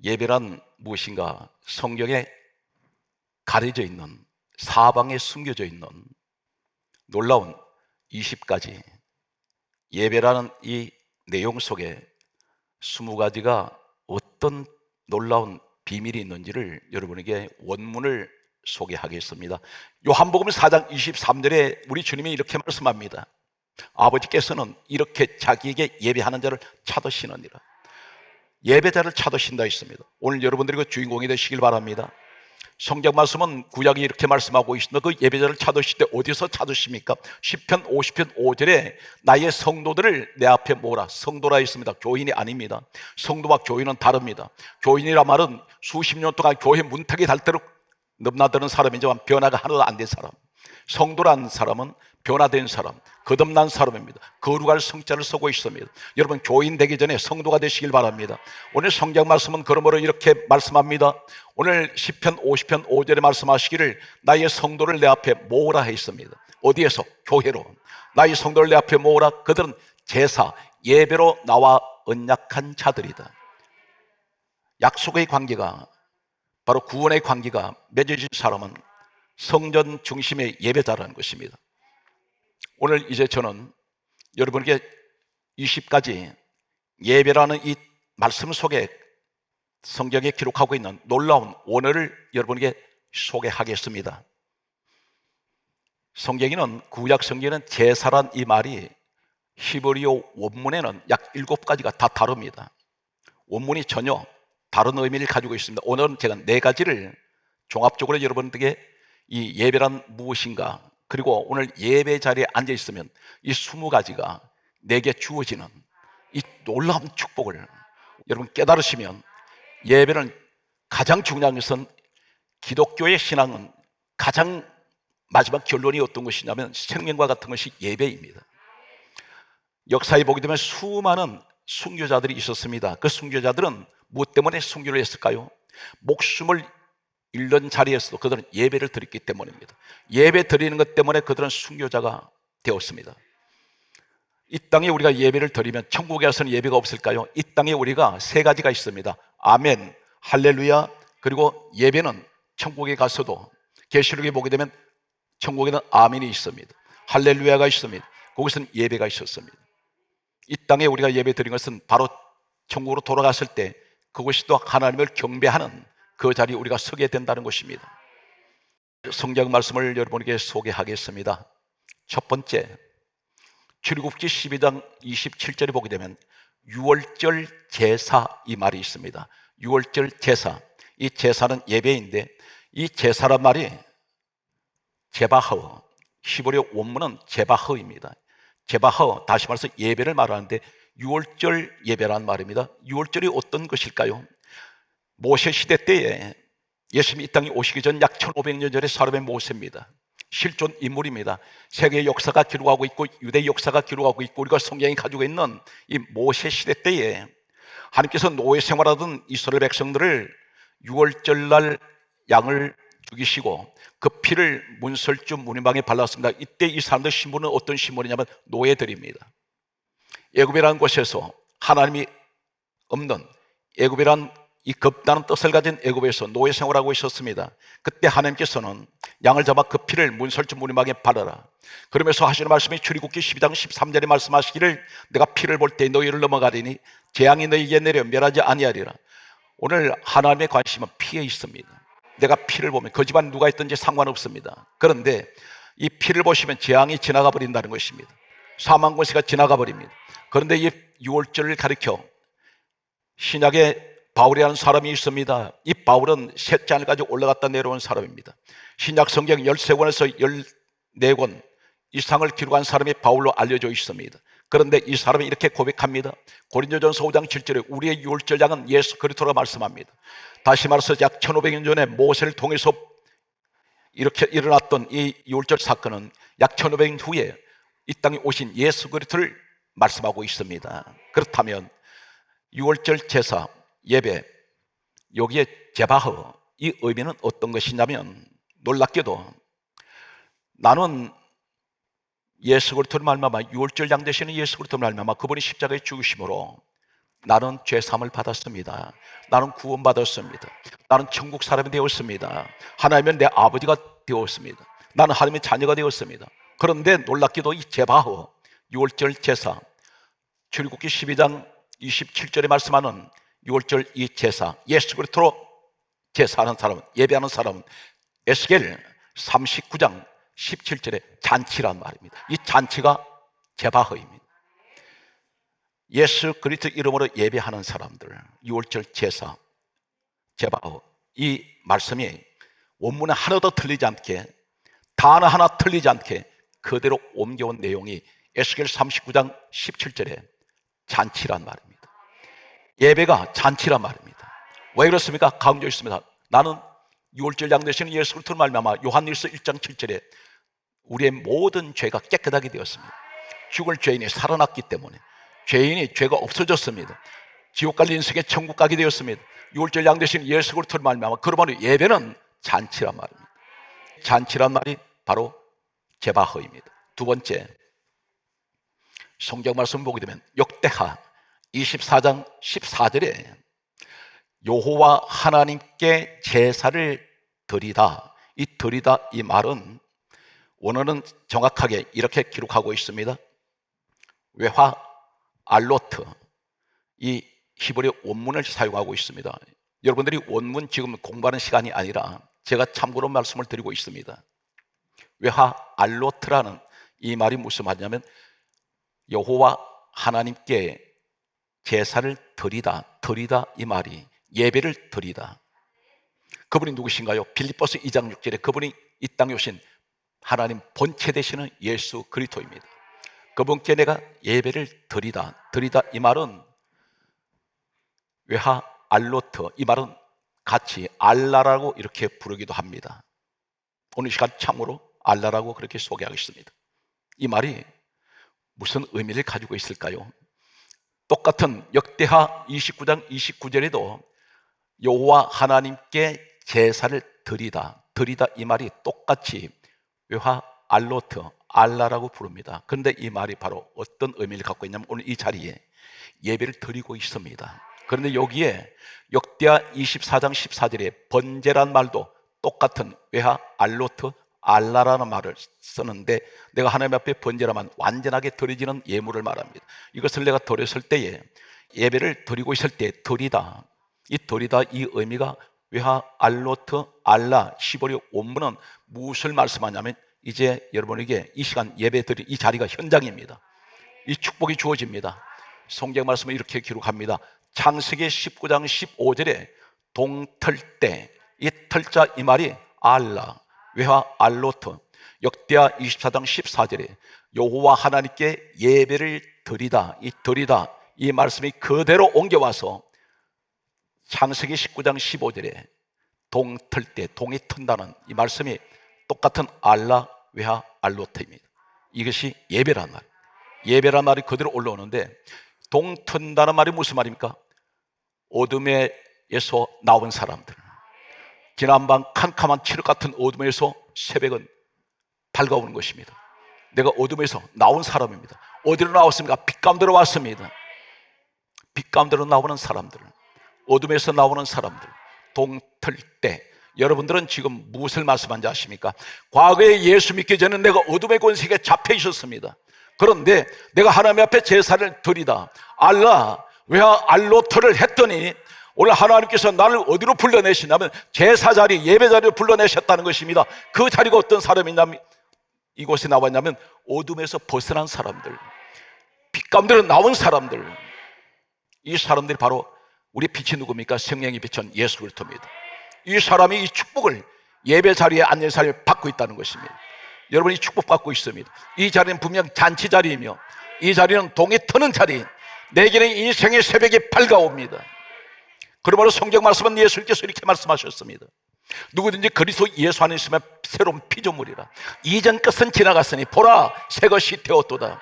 예배란 무엇인가? 성경에 가려져 있는, 사방에 숨겨져 있는 놀라운 20가지 예배라는 이 내용 속에 20가지가 어떤 놀라운 비밀이 있는지를 여러분에게 원문을 소개하겠습니다. 요한복음 4장 23절에 우리 주님이 이렇게 말씀합니다. 아버지께서는 이렇게 자기에게 예배하는 자를 찾으시느니라. 예배자를 찾으신다 했습니다. 오늘 여러분들이 그 주인공이 되시길 바랍니다. 성경 말씀은 구약이 이렇게 말씀하고 있습니다. 그 예배자를 찾으실 때 어디서 찾으십니까? 시편 50편 5절에 나의 성도들을 내 앞에 모으라. 성도라 했습니다. 교인이 아닙니다. 성도와 교인은 다릅니다. 교인이라 말은 수십 년 동안 교회 문턱이 닳도록 넘나드는 사람이지만 변화가 하나도 안 된 사람. 성도란 사람은 변화된 사람, 거듭난 사람입니다. 거룩할 성자를 쓰고 있습니다. 여러분, 교인 되기 전에 성도가 되시길 바랍니다. 오늘 성경 말씀은 그러므로 이렇게 말씀합니다. 오늘 시편 50편 5절에 말씀하시기를 나의 성도를 내 앞에 모으라 했습니다. 어디에서? 교회로. 나의 성도를 내 앞에 모으라. 그들은 제사, 예배로 나와 언약한 자들이다. 약속의 관계가, 바로 구원의 관계가 맺어진 사람은 성전 중심의 예배자라는 것입니다. 오늘 이제 저는 여러분에게 20가지 예배라는 이 말씀 속에 성경에 기록하고 있는 놀라운 원어를 여러분에게 소개하겠습니다. 성경에는, 구약 성경에는 제사란 이 말이 히브리어 원문에는 약 7가지가 다 다릅니다. 원문이 전혀 다른 의미를 가지고 있습니다. 오늘은 제가 4가지를 종합적으로 여러분들에게 이 예배란 무엇인가, 그리고 오늘 예배 자리에 앉아 있으면 이 20가지가 내게 주어지는 이 놀라운 축복을 여러분 깨달으시면, 예배는 가장 중요한 것은, 기독교의 신앙은 가장 마지막 결론이 어떤 것이냐면 생명과 같은 것이 예배입니다. 역사에 보게 되면 수많은 순교자들이 있었습니다. 그 순교자들은 무엇 때문에 순교를 했을까요? 목숨을 잃는 자리에서도 그들은 예배를 드렸기 때문입니다. 예배 드리는 것 때문에 그들은 순교자가 되었습니다. 이 땅에 우리가 예배를 드리면 천국에 가서는 예배가 없을까요? 이 땅에 우리가 3가지가 있습니다. 아멘, 할렐루야, 그리고 예배는 천국에 가서도, 계시록에 보게 되면 천국에는 아멘이 있습니다. 할렐루야가 있습니다. 거기서는 예배가 있었습니다. 이 땅에 우리가 예배 드린 것은 바로 천국으로 돌아갔을 때 그것이 또 하나님을 경배하는 그 자리에 우리가 서게 된다는 것입니다. 성경 말씀을 여러분에게 소개하겠습니다. 첫 번째, 출애굽기 12장 27절에 보게 되면 유월절 제사, 이 말이 있습니다. 유월절 제사, 이 제사는 예배인데, 이 제사란 말이 제바허, 히브리어 원문은 제바허입니다. 제바허, 다시 말해서 예배를 말하는데 유월절 예배란 말입니다. 유월절이 어떤 것일까요? 모세 시대 때에 예수님이 이 땅에 오시기 전 약 1500년 전의 사람의 모세입니다. 실존 인물입니다. 세계의 역사가 기록하고 있고 유대 역사가 기록하고 있고 우리가 성경이 가지고 있는 이 모세 시대 때에 하나님께서 노예 생활하던 이스라엘 백성들을 유월절날 양을 죽이시고 그 피를 문설주 문인방에 발랐습니다. 이때 이 사람들 신분은 어떤 신분이냐면 노예들입니다. 애굽이라는 곳에서 하나님이 없는, 애굽이란 이 겁나는 뜻을 가진 애굽에서 노예 생활하고 있었습니다. 그때 하나님께서는 양을 잡아 그 피를 문설주 문인방에 바르라, 그러면서 하시는 말씀이 출애굽기 12장 13절에 말씀하시기를 내가 피를 볼 때 너희를 넘어가리니 재앙이 너희에게 내려 멸하지 아니하리라. 오늘 하나님의 관심은 피에 있습니다. 내가 피를 보면 그 집안 누가 있든지 상관없습니다. 그런데 이 피를 보시면 재앙이 지나가 버린다는 것입니다. 사망 권세가 지나가 버립니다. 그런데 이 유월절을 가리켜 신약에 바울이라는 사람이 있습니다. 이 바울은 셋째 하늘 가지고 올라갔다 내려온 사람입니다. 신약 성경 13권에서 14권 이상을 기록한 사람이 바울로 알려져 있습니다. 그런데 이 사람이 이렇게 고백합니다. 고린도전서 5장 7절에 우리의 유월절 양은 예수 그리스도라 말씀합니다. 다시 말해서 약 1500년 전에 모세를 통해서 이렇게 일어났던 이 유월절 사건은 약 1500년 후에 이 땅에 오신 예수 그리스도를 말씀하고 있습니다. 그렇다면 유월절 제사, 예배, 여기에 제바허, 이 의미는 어떤 것이냐면, 놀랍게도 나는 예수 그리스도를 말미암아, 유월절 양 되시는 예수 그리스도를 말미암아 그분이 십자가에 죽으심으로 나는 죄사함을 받았습니다. 나는 구원받았습니다. 나는 천국 사람이 되었습니다. 하나님은 내 아버지가 되었습니다. 나는 하나님의 자녀가 되었습니다. 그런데 놀랍게도 이 제바흐 6월절 제사, 출애굽기 12장 27절에 말씀하는 6월절 이 제사, 예수 그리스도로 제사하는 사람은, 예배하는 사람은 에스겔 39장 17절에 잔치란 말입니다. 이 잔치가 제바흐입니다. 예수 그리스도 이름으로 예배하는 사람들, 6월절 제사, 제바흐, 이 말씀이 원문에 하나도 틀리지 않게, 단어 하나 틀리지 않게 그대로 옮겨온 내용이 에스겔 39장 17절에 잔치란 말입니다. 예배가 잔치란 말입니다. 왜 그렇습니까? 강조해 있습니다. 나는 6월절 양 되시는 예수 그리스도로 말미암아 요한일서 1장 7절에 우리의 모든 죄가 깨끗하게 되었습니다. 죽을 죄인이 살아났기 때문에, 죄인이 죄가 없어졌습니다. 지옥 갈 인생에 천국 가게 되었습니다. 6월절 양 되시는 예수 그리스도로 말미암아, 그러므로 예배는 잔치란 말입니다. 잔치란 말이 바로 제바흐입니다. 두 번째, 성경 말씀 보게 되면 역대하 24장 14절에 여호와 하나님께 제사를 드리다, 이 드리다 이 말은 원어는 정확하게 이렇게 기록하고 있습니다. 외화 알로트, 이 히브리 원문을 사용하고 있습니다. 여러분들이 원문 지금 공부하는 시간이 아니라 제가 참고로 말씀을 드리고 있습니다. 외화 알로트라는 이 말이 무슨 말이냐면 여호와 하나님께 제사를 드리다, 드리다 이 말이 예배를 드리다. 그분이 누구신가요? 빌립보서 2장 6절에 그분이 이 땅에 오신 하나님 본체 되시는 예수 그리스도입니다. 그분께 내가 예배를 드리다, 드리다 이 말은 외하 알로트, 이 말은 같이 알라라고 이렇게 부르기도 합니다. 오늘 시간 참으로 알라라고 그렇게 소개하겠습니다. 이 말이 무슨 의미를 가지고 있을까요? 똑같은 역대하 29장 29절에도 여호와 하나님께 제사를 드리다, 드리다 이 말이 똑같이 외화 알로트, 알라라고 부릅니다. 그런데 이 말이 바로 어떤 의미를 갖고 있냐면 오늘 이 자리에 예배를 드리고 있습니다. 그런데 여기에 역대하 24장 14절에 번제란 말도 똑같은 외화 알로트, 알라라는 말을 쓰는데 내가 하나님 앞에 번제라면 완전하게 드려지는 예물을 말합니다. 이것을 내가 드렸을 때에 예배를 드리고 있을 때 드리다, 이 드리다 이 의미가 외화 알로트 알라 히브리 원문은 무엇을 말씀하냐면 이제 여러분에게 이 시간 예배 드릴 이 자리가 현장입니다. 이 축복이 주어집니다. 성경 말씀은 이렇게 기록합니다. 창세기 19장 15절에 동틀 때, 이 틀자 이 말이 알라 외화 알로트, 역대하 24장 14절에 여호와 하나님께 예배를 드리다, 이 드리다 이 말씀이 그대로 옮겨와서 창세기 19장 15절에 동틀 때, 동이 튼다는 이 말씀이 똑같은 알라 외화 알로트입니다. 이것이 예배란 말, 예배란 말이 그대로 올라오는데 동 튼다는 말이 무슨 말입니까? 어둠에서 나온 사람들, 지난밤 캄캄한 칠흑 같은 어둠에서 새벽은 밝아오는 것입니다. 내가 어둠에서 나온 사람입니다. 어디로 나왔습니까? 빛 가운데로 왔습니다. 빛 가운데로 나오는 사람들, 어둠에서 나오는 사람들, 동틀 때. 여러분들은 지금 무엇을 말씀한지 아십니까? 과거에 예수 믿기 전에 내가 어둠의 권세에 잡혀 있었습니다. 그런데 내가 하나님 앞에 제사를 드리다 알라 외화 알로트를 했더니 오늘 하나님께서 나를 어디로 불러내시냐면 제사 자리, 예배 자리로 불러내셨다는 것입니다. 그 자리가 어떤 사람이냐면 이곳에 나왔냐면 어둠에서 벗어난 사람들, 빛 가운데로 나온 사람들. 이 사람들이 바로 우리 빛이 누굽니까? 생명의 빛은 예수 그리스도입니다. 이 사람이 이 축복을 예배 자리에 앉는 사람이 받고 있다는 것입니다. 여러분이 축복받고 있습니다. 이 자리는 분명 잔치 자리이며 이 자리는 동이 트는 자리, 내게는 인생의 새벽이 밝아옵니다. 그러므로 성경 말씀은 예수님께서 이렇게 말씀하셨습니다. 누구든지 그리스도 예수 안에 있으면 새로운 피조물이라. 이전 것은 지나갔으니 보라 새 것이 되었도다.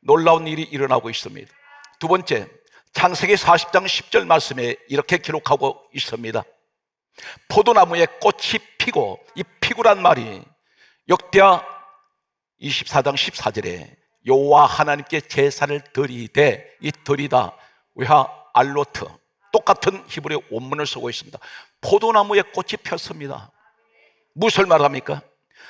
놀라운 일이 일어나고 있습니다. 두 번째, 창세기 40장 10절 말씀에 이렇게 기록하고 있습니다. 포도나무에 꽃이 피고, 이 피구란 말이 역대하 24장 14절에 여호와 하나님께 제사를 드리되, 이 드리다 외화 알로트, 똑같은 히브리 원문을 쓰고 있습니다. 포도나무에 꽃이 폈습니다. 무엇을 말합니까?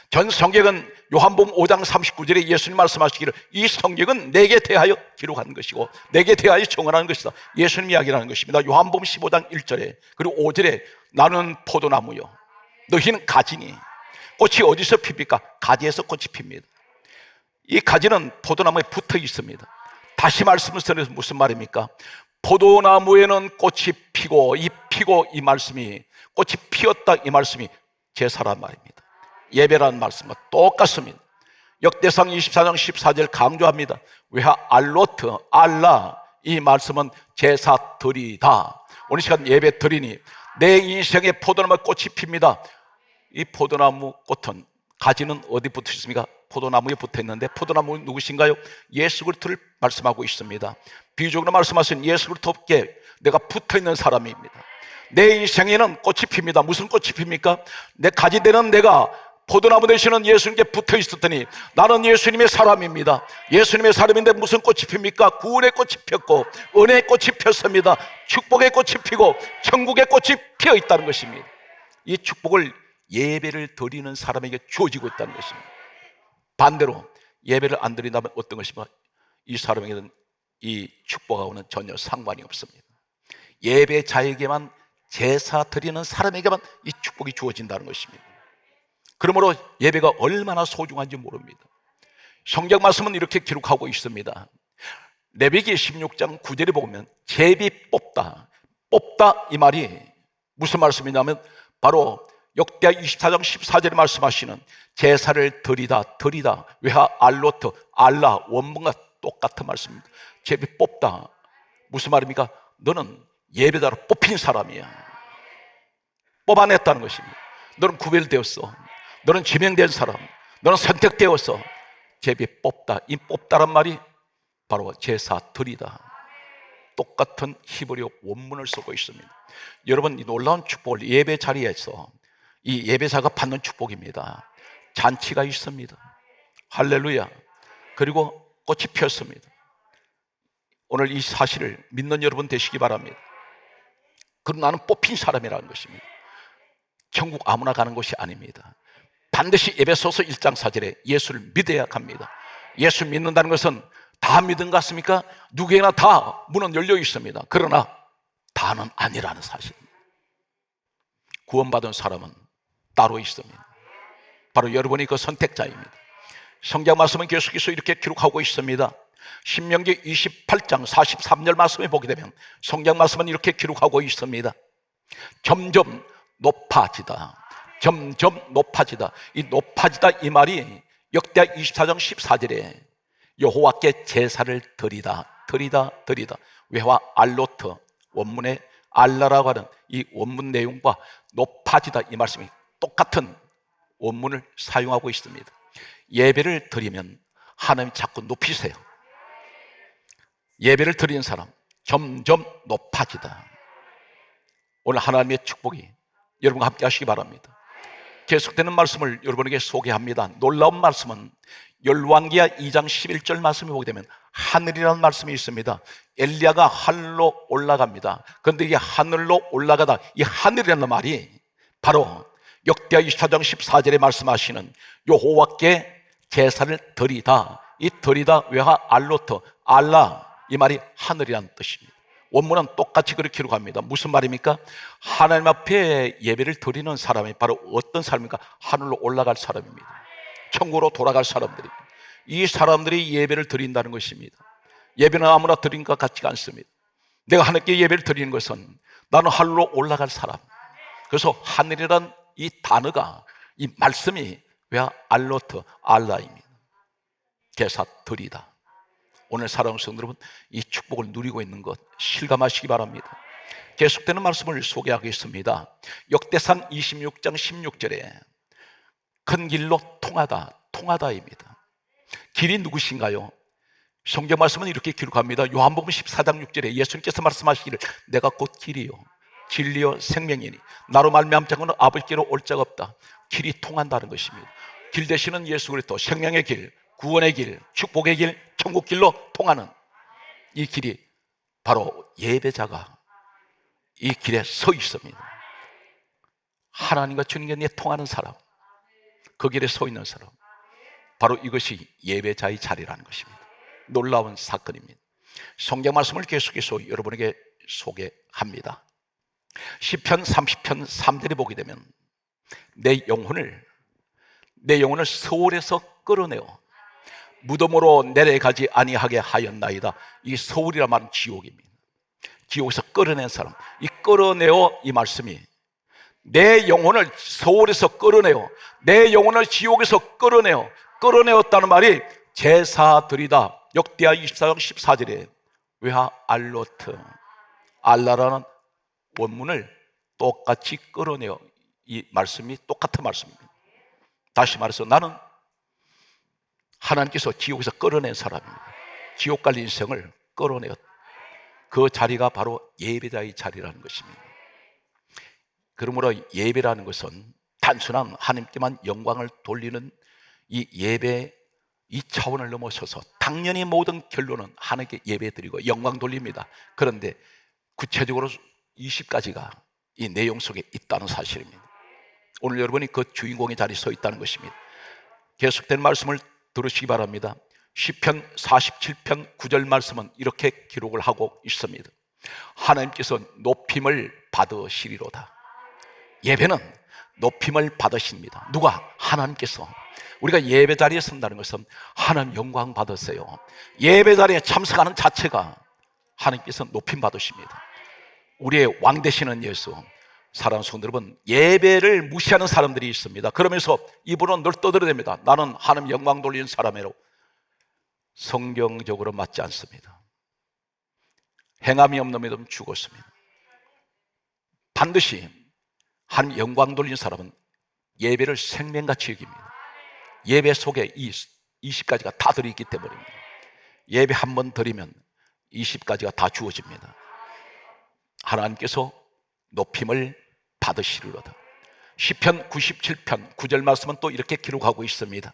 전 성경은 요한복음 5장 39절에 예수님 말씀하시기를 이 성경은 내게 대하여 기록한 것이고 내게 대하여 정언하는 것이다. 예수님 이야기라는 것입니다. 요한복음 15장 1절에 그리고 5절에 나는 포도나무요 너희는 가지니. 꽃이 어디서 핍니까? 가지에서 꽃이 핍니다. 이 가지는 포도나무에 붙어 있습니다. 다시 말씀을 드려서 무슨 말입니까? 포도나무에는 꽃이 피고 이 말씀이 꽃이 피었다 이 말씀이 제사란 말입니다. 예배라는 말씀과 똑같습니다. 역대상 24장 14절 강조합니다. 외하 알로트 알라, 이 말씀은 제사 드리다. 오늘 시간 예배 드리니 내 인생에 포도나무 꽃이 핍니다. 이 포도나무 꽃은 가지는 어디 붙어 있습니까? 포도나무에 붙어 있는데 포도나무는 누구신가요? 예수 그리스도를 말씀하고 있습니다. 비유적으로 말씀하신 예수 그리스도께 내가 붙어 있는 사람입니다. 내 인생에는 꽃이 핍니다. 무슨 꽃이 핍니까? 내 가지 되는 내가 포도나무 되시는 예수님께 붙어 있었더니 나는 예수님의 사람입니다. 예수님의 사람인데 무슨 꽃이 핍니까? 구원의 꽃이 폈고 은혜의 꽃이 폈습니다. 축복의 꽃이 피고 천국의 꽃이 피어 있다는 것입니다. 이 축복을 예배를 드리는 사람에게 주어지고 있다는 것입니다. 반대로 예배를 안 드린다면 어떤 것입니까? 이 사람에게는 이 축복하고는 전혀 상관이 없습니다. 예배자에게만, 제사 드리는 사람에게만 이 축복이 주어진다는 것입니다. 그러므로 예배가 얼마나 소중한지 모릅니다. 성경 말씀은 이렇게 기록하고 있습니다. 레위기 16장 9절에 보면 제비 뽑다, 뽑다 이 말이 무슨 말씀이냐면 바로 역대하 24장 14절에 말씀하시는 제사를 드리다, 외하 알로트, 알라, 원문과 똑같은 말씀입니다. 제비 뽑다 무슨 말입니까? 너는 예배자로 뽑힌 사람이야. 뽑아냈다는 것입니다. 너는 구별되었어. 너는 지명된 사람, 너는 선택되어서 제비 뽑다. 이 뽑다란 말이 바로 제사 드리다. 똑같은 히브리어 원문을 쓰고 있습니다. 여러분, 이 놀라운 축복을 예배 자리에서 이 예배자가 받는 축복입니다. 잔치가 있습니다. 할렐루야. 그리고 꽃이 피었습니다. 오늘 이 사실을 믿는 여러분 되시기 바랍니다. 그럼 나는 뽑힌 사람이라는 것입니다. 천국 아무나 가는 것이 아닙니다. 반드시 에베소서 1장 4절에 예수를 믿어야 합니다. 예수 믿는다는 것은 다 믿은 것 같습니까? 누구에게나 다 문은 열려 있습니다. 그러나 다는 아니라는 사실입니다. 구원받은 사람은 따로 있습니다. 바로 여러분이 그 선택자입니다. 성경 말씀은 계속해서 이렇게 기록하고 있습니다. 신명기 28장 43절 말씀에 보게 되면 성경 말씀은 이렇게 기록하고 있습니다. 점점 높아지다. 점점 높아지다. 이 높아지다 이 말이 역대하 24장 14절에 여호와께 제사를 드리다. 외화 알로트, 원문에 알라라고 하는 이 원문 내용과 높아지다 이 말씀이 똑같은 원문을 사용하고 있습니다. 예배를 드리면 하나님 자꾸 높이세요. 예배를 드리는 사람 점점 높아지다. 오늘 하나님의 축복이 여러분과 함께 하시기 바랍니다. 계속되는 말씀을 여러분에게 소개합니다. 놀라운 말씀은 열왕기하 2장 11절 말씀을 보게 되면 하늘이라는 말씀이 있습니다. 엘리야가 하늘로 올라갑니다. 그런데 이게 하늘로 올라가다, 이 하늘이라는 말이 바로 역대하 24장 14절에 말씀하시는 여호와께 제사를 드리다. 이 드리다 외하 알로트, 알라, 이 말이 하늘이라는 뜻입니다. 원문은 똑같이 그렇게 기록합니다. 무슨 말입니까? 하나님 앞에 예배를 드리는 사람이 바로 어떤 사람입니까? 하늘로 올라갈 사람입니다. 천국으로 돌아갈 사람들입니다. 이 사람들이 예배를 드린다는 것입니다. 예배는 아무나 드린 것 같지가 않습니다. 내가 하나님께 예배를 드리는 것은 나는 하늘로 올라갈 사람. 그래서 하늘이란 이 단어가, 이 말씀이 왜 알로트, 알라입니다. 제사 드리다. 오늘 사랑하는 성도 여러분, 이 축복을 누리고 있는 것 실감하시기 바랍니다. 계속되는 말씀을 소개하겠습니다. 역대상 26장 16절에 큰 길로 통하다입니다. 길이 누구신가요? 성경 말씀은 이렇게 기록합니다. 요한복음 14장 6절에 예수님께서 말씀하시기를 내가 곧 길이요 진리요 생명이니 나로 말미암지 않고는 아버지께로 올 자가 없다. 길이 통한다는 것입니다. 길 되시는 예수 그리스도, 생명의 길, 구원의 길, 축복의 길, 천국 길로 통하는 이 길이 바로 예배자가 이 길에 서 있습니다. 하나님과 주님과 통하는 사람, 그 길에 서 있는 사람, 바로 이것이 예배자의 자리라는 것입니다. 놀라운 사건입니다. 성경 말씀을 계속해서 여러분에게 소개합니다. 시편 30편 3절에 보게 되면 내 영혼을 서울에서 끌어내어 무덤으로 내려가지 아니하게 하였나이다. 이 서울이란 말은 지옥입니다. 지옥에서 끌어낸 사람, 이 끌어내어, 이 말씀이 내 영혼을 서울에서 끌어내어, 내 영혼을 지옥에서 끌어내었다는 말이 제사드리다. 역대하 24장 14절에 외하 알로트, 알라라는 원문을 똑같이 끌어내어, 이 말씀이 똑같은 말씀입니다. 다시 말해서 나는 하나님께서 지옥에서 끌어낸 사람입니다. 지옥 갈 인생을 끌어내었다. 그 자리가 바로 예배자의 자리라는 것입니다. 그러므로 예배라는 것은 단순한 하나님께만 영광을 돌리는 이 예배, 이 차원을 넘어서서 당연히 모든 결론은 하나님께 예배드리고 영광 돌립니다. 그런데 구체적으로 20가지가 이 내용 속에 있다는 사실입니다. 오늘 여러분이 그 주인공의 자리에 서 있다는 것입니다. 계속된 말씀을 들으시기 바랍니다. 시편 47편 9절 말씀은 이렇게 기록을 하고 있습니다. 하나님께서 높임을 받으시리로다. 예배는 높임을 받으십니다. 누가? 하나님께서. 우리가 예배 자리에 선다는 것은 하나님 영광 받으세요. 예배 자리에 참석하는 자체가 하나님께서 높임 받으십니다. 우리의 왕 되시는 예수, 사랑하는 성도 여러분, 예배를 무시하는 사람들이 있습니다. 그러면서 입으로 늘 떠들어댑니다. 나는 하나님 영광 돌리는 사람이라고. 성경적으로 맞지 않습니다. 행함이 없는 믿음 죽었습니다. 반드시 하나님 영광 돌리는 사람은 예배를 생명같이 여깁니다. 예배 속에 이 20가지가 다 들어있기 때문입니다. 예배 한 번 드리면 20가지가 다 주어집니다. 하나님께서 높임을 받으시리로다. 시편 97편 9절 말씀은 또 이렇게 기록하고 있습니다.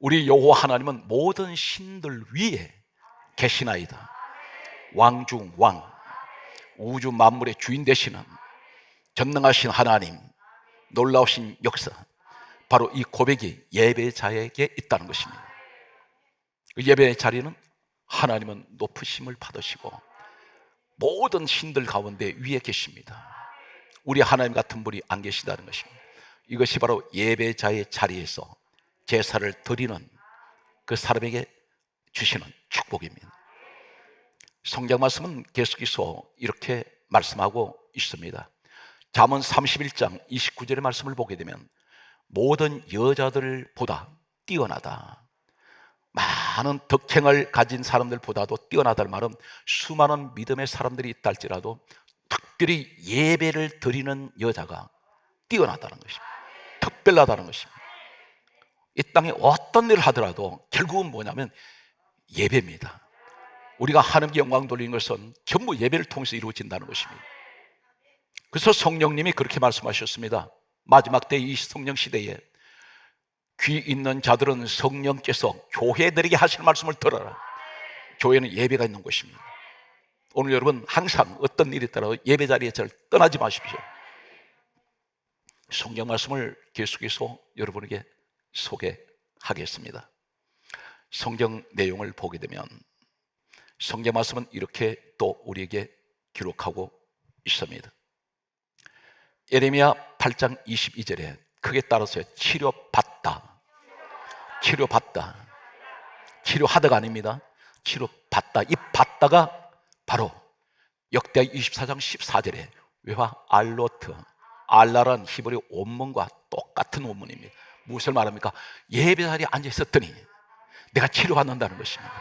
우리 여호와 하나님은 모든 신들 위에 계시나이다. 왕 중 왕, 우주 만물의 주인 되시는 전능하신 하나님, 놀라우신 역사, 바로 이 고백이 예배자에게 있다는 것입니다. 예배의 자리는 하나님은 높으심을 받으시고 모든 신들 가운데 위에 계십니다. 우리 하나님 같은 분이 안 계시다는 것입니다. 이것이 바로 예배자의 자리에서 제사를 드리는 그 사람에게 주시는 축복입니다. 성경 말씀은 계속해서 이렇게 말씀하고 있습니다. 잠언 31장 29절의 말씀을 보게 되면 모든 여자들보다 뛰어나다. 많은 덕행을 가진 사람들보다도 뛰어나다는 말은 수많은 믿음의 사람들이 있다 할지라도 특별히 예배를 드리는 여자가 뛰어나다는 것입니다. 특별하다는 것입니다. 이 땅에 어떤 일을 하더라도 결국은 뭐냐면 예배입니다. 우리가 하나님께 영광 돌리는 것은 전부 예배를 통해서 이루어진다는 것입니다. 그래서 성령님이 그렇게 말씀하셨습니다. 마지막 때 이 성령 시대에 귀 있는 자들은 성령께서 교회들에게 하실 말씀을 들어라. 교회는 예배가 있는 것입니다. 오늘 여러분 항상 어떤 일이 있더라도 예배 자리에 절 떠나지 마십시오. 성경 말씀을 계속해서 여러분에게 소개하겠습니다. 성경 내용을 보게 되면 성경 말씀은 이렇게 또 우리에게 기록하고 있습니다. 예레미야 8장 22절에 크게 따라서 치료받다. 치료하다가 아닙니다. 치료받다. 이 받다가 바로 역대하 24장 14절에 외화 알로트, 알라란 히브리 원문과 똑같은 원문입니다. 무엇을 말합니까? 예배 자리에 앉아 있었더니 내가 치료받는다는 것입니다.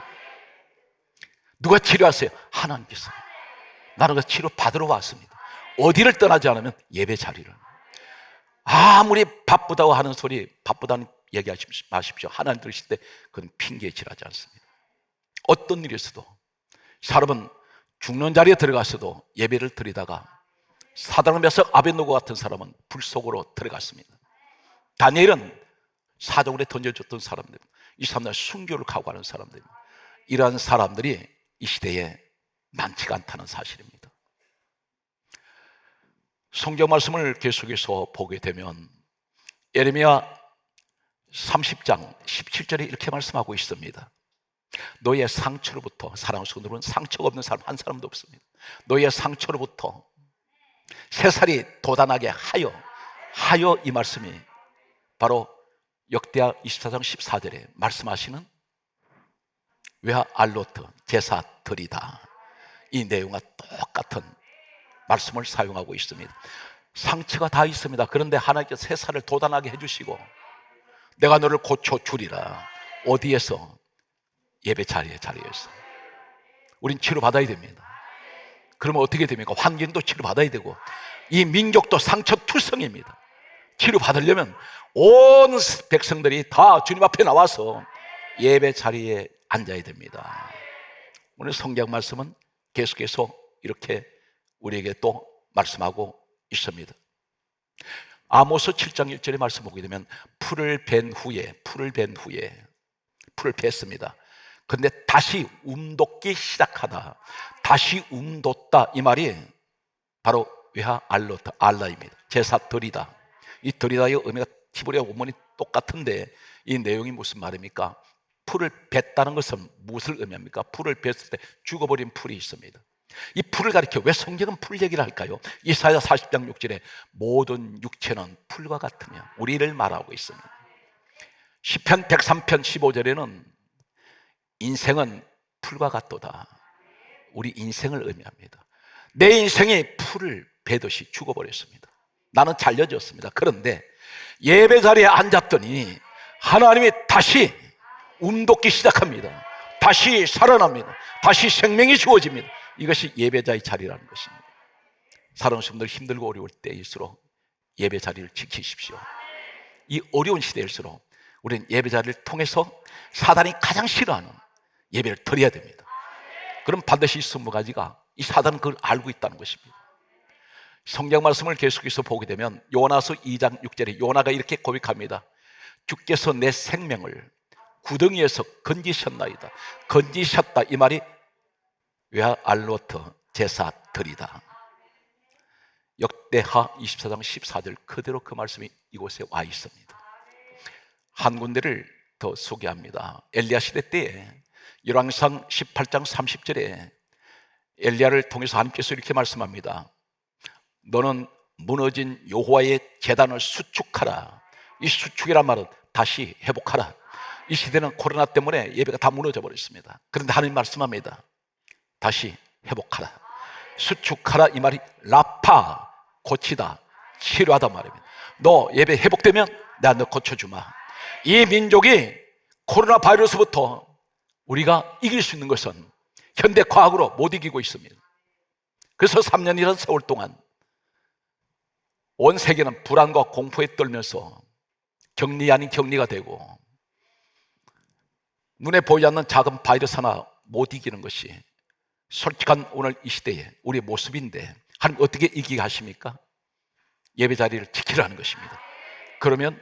누가 치료하세요? 하나님께서. 나는 그 치료받으러 왔습니다. 어디를 떠나지 않으면 예배 자리를. 아무리 바쁘다고 하는 소리, 바쁘다는 얘기하지 마십시오. 하나님 들으실 때 그건 핑계질하지 않습니다. 어떤 일이 있어도 사람은 죽는 자리에 들어가서도 예배를 드리다가 사드락 메삭 아벳노고 같은 사람은 불 속으로 들어갔습니다. 다니엘은 사정으로 던져줬던 사람들, 이 사람들은 순교를 각오하는 사람들입니다. 이러한 사람들이 이 시대에 많지가 않다는 사실입니다. 성경 말씀을 계속해서 보게 되면 예레미야 30장 17절에 이렇게 말씀하고 있습니다. 너의 상처로부터, 사랑하는 성도들은 상처가 없는 사람 한 사람도 없습니다. 너의 상처로부터 새살이 돋아나게 하여 이 말씀이 바로 역대하 24장 14절에 말씀하시는 외하 알로트 제사들이다. 이 내용과 똑같은 말씀을 사용하고 있습니다. 상처가 다 있습니다. 그런데 하나님께서 새살을 돋아나게 해주시고 내가 너를 고쳐주리라. 어디에서? 예배 자리에서. 우린 치료받아야 됩니다. 그러면 어떻게 됩니까? 환경도 치료받아야 되고 이 민족도 상처투성입니다. 치료받으려면 온 백성들이 다 주님 앞에 나와서 예배 자리에 앉아야 됩니다. 오늘 성경 말씀은 계속해서 이렇게 우리에게 또 말씀하고 있습니다. 아모스 7장 1절의 말씀 보게 되면 풀을 벤 후에 풀을 뱄습니다. 근데 다시 움돋기 시작하다, 다시 움돋다, 이 말이 바로 외하 알로트 알라입니다. 제사드리다. 이 드리다의 의미가 히브리어 원문이 똑같은데 이 내용이 무슨 말입니까? 풀을 뱄다는 것은 무엇을 의미합니까? 풀을 뱄을 때 죽어버린 풀이 있습니다. 이 풀을 가리켜 왜 성경은 풀 얘기를 할까요? 이사야 40장 6절에 모든 육체는 풀과 같으며 우리를 말하고 있습니다. 시편 103편 15절에는 인생은 풀과 같도다. 우리 인생을 의미합니다. 내 인생이 풀을 베듯이 죽어버렸습니다. 나는 잘려졌습니다. 그런데 예배 자리에 앉았더니 하나님이 다시 움돋기 시작합니다. 다시 살아납니다. 다시 생명이 주어집니다. 이것이 예배자의 자리라는 것입니다. 사랑하는 분들, 힘들고 어려울 때일수록 예배 자리를 지키십시오. 이 어려운 시대일수록 우리는 예배 자리를 통해서 사단이 가장 싫어하는 예배를 드려야 됩니다. 그럼 반드시 이 20가지가, 이 사단은 그걸 알고 있다는 것입니다. 성경 말씀을 계속해서 보게 되면 요나서 2장 6절에 요나가 이렇게 고백합니다. 주께서 내 생명을 구덩이에서 건지셨나이다. 건지셨다, 이 말이 외하 알로트 제사드리다. 역대하 24장 14절 그대로 그 말씀이 이곳에 와 있습니다. 한 군데를 더 소개합니다. 엘리야 시대 때에 열왕상 18장 30절에 엘리야를 통해서 하나님께서 이렇게 말씀합니다. 너는 무너진 여호와의 제단을 수축하라. 이 수축이란 말은 다시 회복하라. 이 시대는 코로나 때문에 예배가 다 무너져 버렸습니다. 그런데 하나님 말씀합니다. 다시 회복하라. 수축하라, 이 말이 라파, 고치다, 치료하다 말입니다. 너 예배 회복되면 내가 너 고쳐주마. 이 민족이 코로나 바이러스부터 우리가 이길 수 있는 것은 현대 과학으로 못 이기고 있습니다. 그래서 3년이라는 세월 동안 온 세계는 불안과 공포에 떨면서 격리 아닌 격리가 되고 눈에 보이지 않는 작은 바이러스 하나 못 이기는 것이 솔직한 오늘 이 시대의 우리의 모습인데 하나님 어떻게 이기게 하십니까? 예배 자리를 지키라는 것입니다. 그러면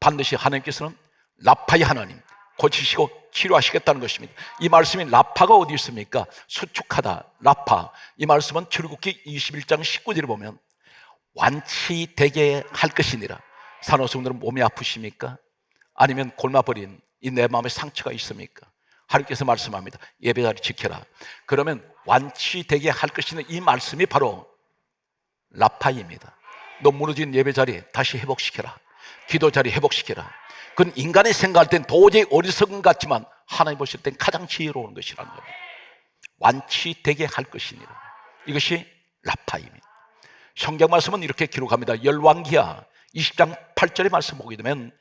반드시 하나님께서는 라파의 하나님, 고치시고 치료하시겠다는 것입니다. 이 말씀이 라파가 어디 있습니까? 수축하다, 라파. 이 말씀은 출애굽기 21장 19절에 보면 완치되게 할 것이니라. 산후수분들은 몸이 아프십니까? 아니면 골마버린 이 내 마음에 상처가 있습니까? 하나님께서 말씀합니다. 예배자리 지켜라. 그러면 완치되게 할 것이니 이 말씀이 바로 라파입니다. 너 무너진 예배자리 다시 회복시켜라. 기도자리 회복시켜라. 그건 인간이 생각할 땐 도저히 어리석은 것 같지만 하나님 보실 땐 가장 지혜로운 것이라는 겁니다. 완치되게 할 것이니라. 이것이 라파입니다. 성경 말씀은 이렇게 기록합니다. 열왕기하 20장 8절의 말씀 보게 되면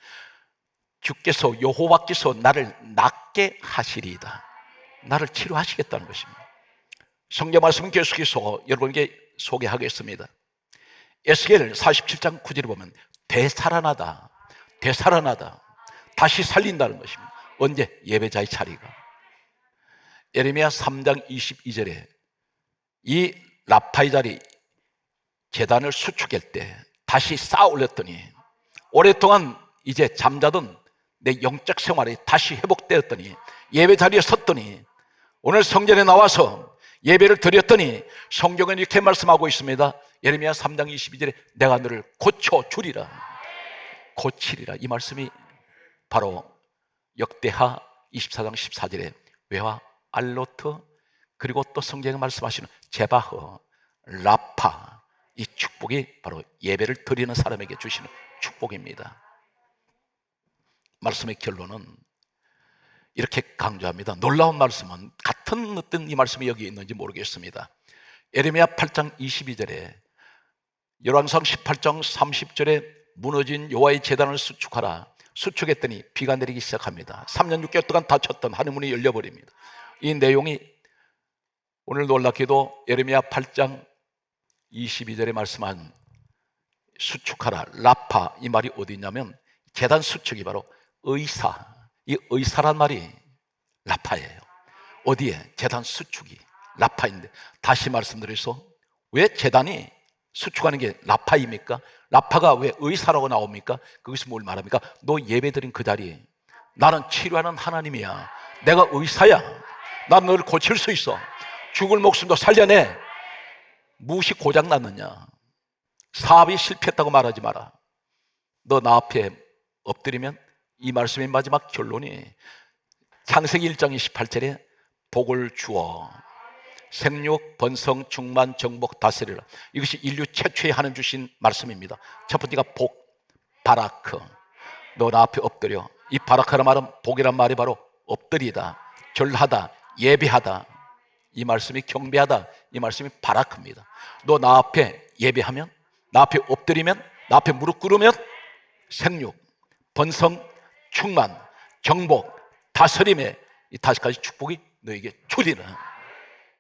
주께서 여호와께서 나를 낫게 하시리이다. 나를 치료하시겠다는 것입니다. 성경 말씀은 계속해서 여러분에게 소개하겠습니다. 에스겔 47장 9절에 보면 되살아나다, 다시 살린다는 것입니다. 언제? 예배자의 자리가. 예레미야 3장 22절에 이 라파의 자리 제단을 수축할 때 다시 쌓아 올렸더니 오랫동안 이제 잠자던 내 영적 생활이 다시 회복되었더니 예배 자리에 섰더니 오늘 성전에 나와서 예배를 드렸더니 성경은 이렇게 말씀하고 있습니다. 예레미야 3장 22절에 내가 너를 고쳐주리라, 고치리라. 이 말씀이 바로 역대하 24장 14절에 외화 알로트, 그리고 또 성경에 말씀하시는 제바흐, 라파, 이 축복이 바로 예배를 드리는 사람에게 주시는 축복입니다. 말씀의 결론은 이렇게 강조합니다. 놀라운 말씀은 같은 어떤 이 말씀이 여기 있는지 모르겠습니다. 예레미야 8장 22절에 열왕상 18장 30절에 무너진 여호와의 제단을 수축하라, 수축했더니 비가 내리기 시작합니다. 3년 6개월 동안 닫혔던 하늘문이 열려버립니다. 이 내용이 오늘 놀랍게도 예레미야 8장 22절에 말씀한 수축하라, 라파, 이 말이 어디 있냐면 제단 수축이 바로 의사, 이 의사란 말이 라파예요. 어디에? 제단 수축이 라파인데, 다시 말씀드려서 왜 제단이 수축하는 게 라파입니까? 라파가 왜 의사라고 나옵니까? 그것이 뭘 말합니까? 너 예배드린 그 자리에 나는 치료하는 하나님이야, 내가 의사야, 난 너를 고칠 수 있어, 죽을 목숨도 살려내. 무엇이 고장났느냐? 사업이 실패했다고 말하지 마라. 너 나 앞에 엎드리면 이 말씀의 마지막 결론이 창세기 1장 28절에 복을 주어 생육, 번성, 충만, 정복, 다스리라. 이것이 인류 최초의 하나님 주신 말씀입니다. 첫 번째가 복, 바라크. 너 나 앞에 엎드려. 이 바라크라는 말은, 복이란 말이 바로 엎드리다, 절하다, 예배하다. 이 말씀이 경배하다, 이 말씀이 바라크입니다. 너 나 앞에 예배하면, 나 앞에 엎드리면, 나 앞에 무릎 꿇으면 생육, 번성, 충만, 정복, 다스림의 이 5가지 축복이 너에게 주리라.